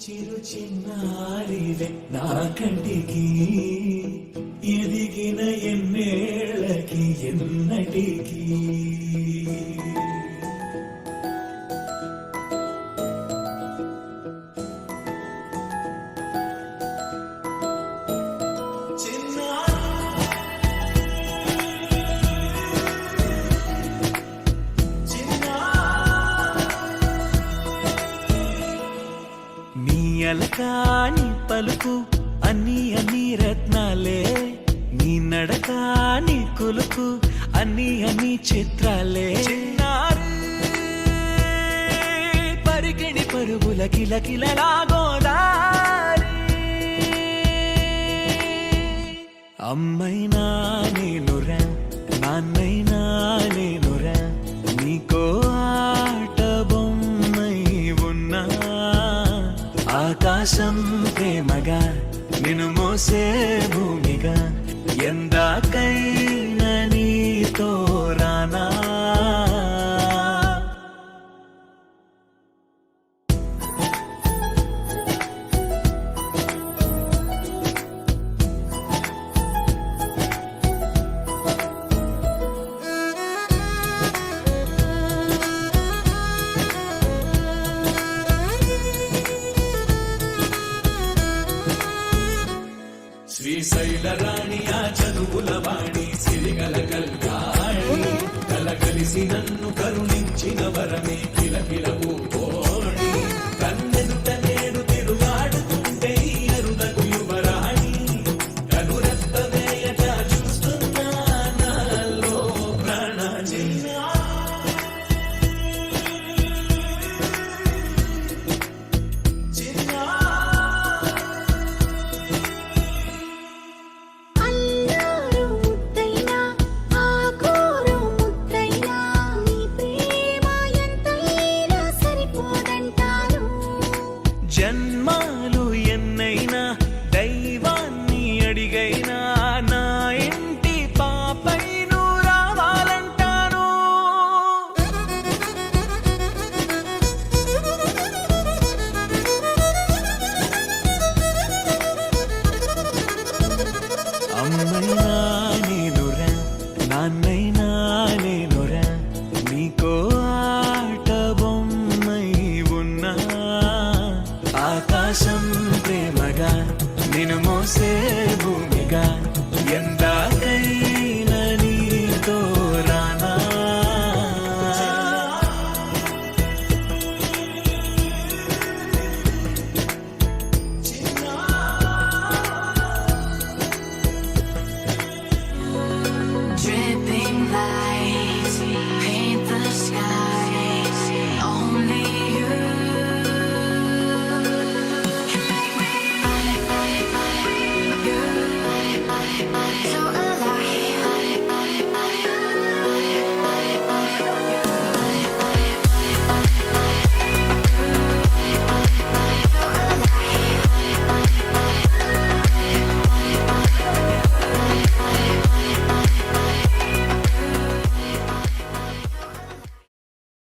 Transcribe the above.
చిరు చిన్నారివే నా కంటికి ఎదిగిన ఎన్నేళ్ళకి ఎన్నటికి అలకాని పలుకు అన్ని అన్ని రత్నాలే నీ నడక నీ కులుకు అన్ని అన్ని చిత్రాలే పరికిణి పరుగుల కిలకిలలాగోదారి అమ్మైనా నేనురా నాన్నైనా నేనురా నీకో ఆట బొమ్మై ఉన్నా ఆకాశం ప్రేమగా నిన్ను మోసే భూమిగా ఎందాకైనా నీతో రానా శ్రీశైల రాణి ఆ చదువుల వాణి సిరిగల కల్యాణి కలగలిసి నన్ను కరుణించిన వరమే కిలకిల ఊకోణి కన్నెదుట నేడు తిరుగాడుతుంటే అరుదకు యువరాణి కనురెత్త వేయట చూస్తున్నా నాలో ప్రాణ జన్మాలు ఎన్నైనా దైవాన్ని అడిగైనా నా ఇంటి పాపై నువ్వు రావాలంటాను అమ్మైనా నేనురా నాన్నై